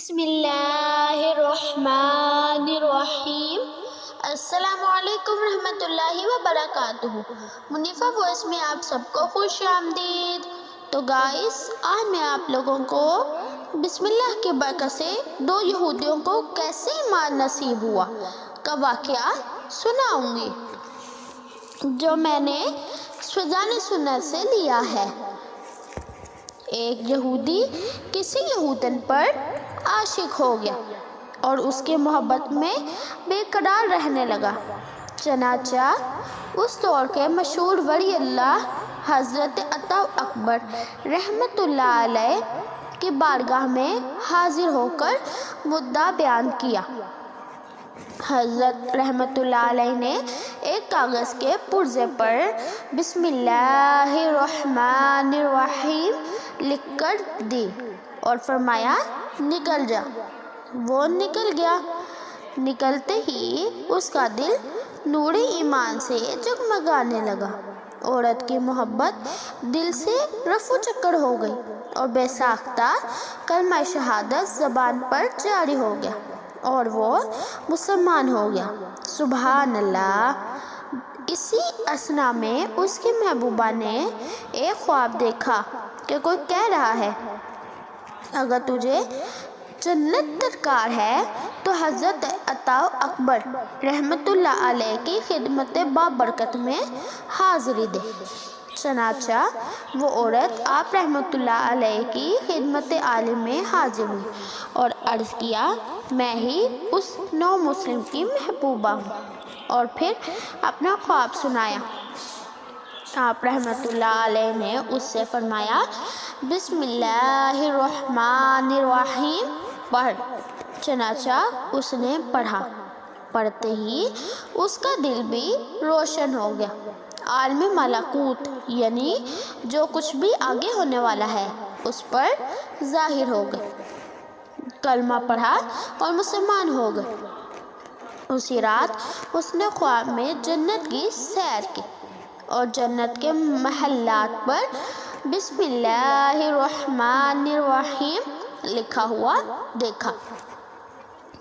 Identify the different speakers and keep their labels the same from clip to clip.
Speaker 1: بسم اللہ الرحمن الرحیم۔ السلام علیکم ورحمۃ اللہ وبرکاتہ۔ منیفہ وائس میں آپ سب کو خوش آمدید۔ تو گائس، آج میں آپ لوگوں کو بسم اللہ کی برکت سے دو یہودیوں کو کیسے ایمان نصیب ہوا کا واقعہ سناؤں گی، جو میں نے فیضان سنت سے لیا ہے۔ ایک یہودی کسی یہودن پر عاشق ہو گیا اور اس کے محبت میں بے قرار رہنے لگا۔ چنانچہ اس دور کے مشہور ولی اللہ حضرت عطا اکبر رحمۃ اللہ علیہ کی بارگاہ میں حاضر ہو کر مدعا بیان کیا۔ حضرت رحمۃ اللہ علیہ نے ایک کاغذ کے پرزے پر بسم اللہ الرحمن الرحیم لکھ کر دی اور فرمایا، نکل جا۔ وہ نکل گیا۔ نکلتے ہی اس کا دل نور ایمان سے جگمگانے لگا۔ عورت کی محبت دل سے رفع چکر ہو گئی اور بے ساختہ کلمہ شہادت زبان پر جاری ہو گیا اور وہ مسلمان ہو گیا۔ سبحان اللہ۔ اسی اثنا میں اس کی محبوبہ نے ایک خواب دیکھا کہ کوئی کہہ رہا ہے، اگر تجھے جنت درکار ہے تو حضرت عطا اکبر رحمۃ اللہ علیہ کی خدمت بابرکت میں حاضری دے۔ چنانچہ وہ عورت آپ رحمۃ اللہ علیہ کی خدمت عالی میں حاضر ہوئی اور عرض کیا، میں ہی اس نو مسلم کی محبوبہ ہوں، اور پھر اپنا خواب سنایا۔ آپ رحمۃ اللہ علیہ نے اس سے فرمایا، بسم اللہ الرحمن الرحیم پڑھ۔ چنانچہ اس نے پڑھا۔ پڑھتے ہی اس کا دل بھی روشن ہو گیا۔ عالم ملکوت یعنی جو کچھ بھی آگے ہونے والا ہے اس پر ظاہر ہو گئے۔ کلمہ پڑھا اور مسلمان ہو گئے۔ اسی رات اس نے خواب میں جنت کی سیر کی اور جنت کے محلات پر بسم اللہ الرحمن الرحیم لکھا ہوا دیکھا۔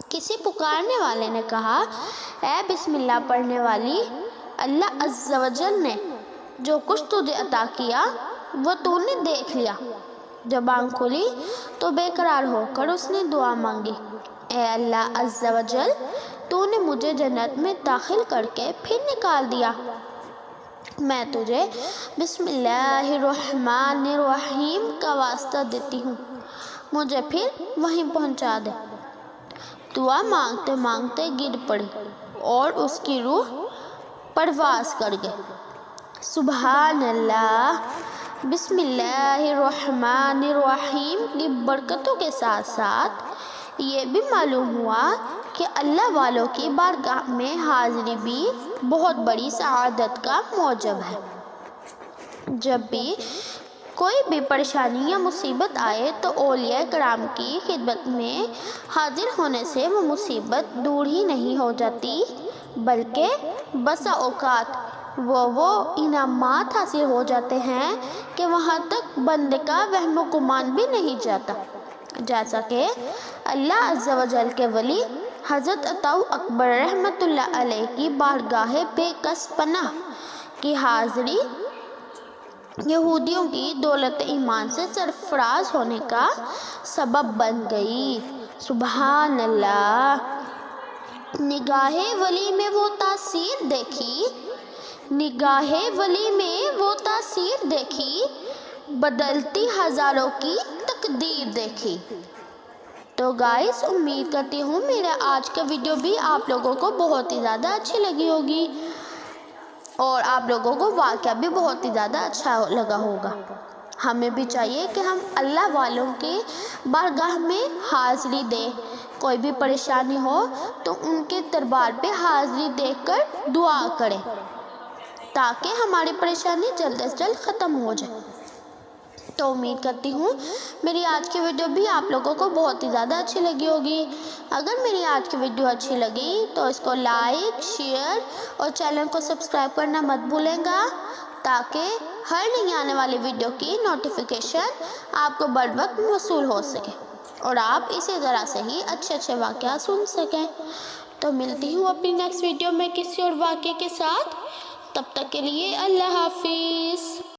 Speaker 1: کسی پکارنے والے نے کہا، اے بسم اللہ پڑھنے والی، اللہ عز و جل نے جو کچھ تجھے عطا کیا وہ تو نے دیکھ لیا۔ جب آنکھ کھلی تو بے قرار ہو کر اس نے دعا مانگی، اے اللہ عز و جل، تو نے مجھے جنت میں داخل کر کے پھر نکال دیا۔ میں تجھے بسم اللہ الرحمن الرحیم کا واسطہ دیتی ہوں، مجھے پھر وہیں پہنچا دے۔ دعا مانگتے مانگتے گر پڑی اور اس کی روح پرواز کر گئی۔ سبحان اللہ۔ بسم اللہ الرحمن الرحیم کی برکتوں کے ساتھ ساتھ یہ بھی معلوم ہوا کہ اللہ والوں کی بارگاہ میں حاضری بھی بہت بڑی سعادت کا موجب ہے۔ جب بھی کوئی بھی پریشانی یا مصیبت آئے تو اولیاء کرام کی خدمت میں حاضر ہونے سے وہ مصیبت دور ہی نہیں ہو جاتی، بلکہ بسا اوقات وہ انعامات حاصل ہو جاتے ہیں کہ وہاں تک بندے کا وہم و گمان بھی نہیں جاتا۔ جیسا کہ اللہ عز و جل کے ولی حضرت عطا اکبر رحمۃ اللہ علیہ کی بارگاہ بے کس پناہ کی حاضری یہودیوں کی دولت ایمان سے سرفراز ہونے کا سبب بن گئی۔ سبحان اللہ۔ نگاہ ولی میں وہ تاثیر دیکھی، نگاہ ولی میں وہ تاثیر دیکھی، بدلتی ہزاروں کی تقدیر دیکھی۔ تو گائس، امید کرتی ہوں میرا آج کا ویڈیو بھی آپ لوگوں کو بہت ہی زیادہ اچھی لگی ہوگی اور آپ لوگوں کو واقعہ بھی بہت ہی زیادہ اچھا لگا ہوگا۔ ہمیں بھی چاہیے کہ ہم اللہ والوں کے بارگاہ میں حاضری دیں۔ کوئی بھی پریشانی ہو تو ان کے دربار پہ حاضری دے کر دعا کریں تاکہ ہماری پریشانی جلد از جلد ختم ہو جائے۔ تو امید کرتی ہوں میری آج کی ویڈیو بھی آپ لوگوں کو بہت ہی زیادہ اچھی لگی ہوگی۔ اگر میری آج کی ویڈیو اچھی لگی تو اس کو لائک، شیئر اور چینل کو سبسکرائب کرنا مت بھولیں گا، تاکہ ہر نئی آنے والی ویڈیو کی نوٹیفیکیشن آپ کو بر وقت موصول ہو سکے۔ اور آپ اسی طرح سے ہی اچھے اچھے واقعات سن سکیں۔ تو ملتی ہوں اپنی نیکسٹ ویڈیو میں کسی اور واقعے کے ساتھ، تب تک کے لیے اللہ حافظ۔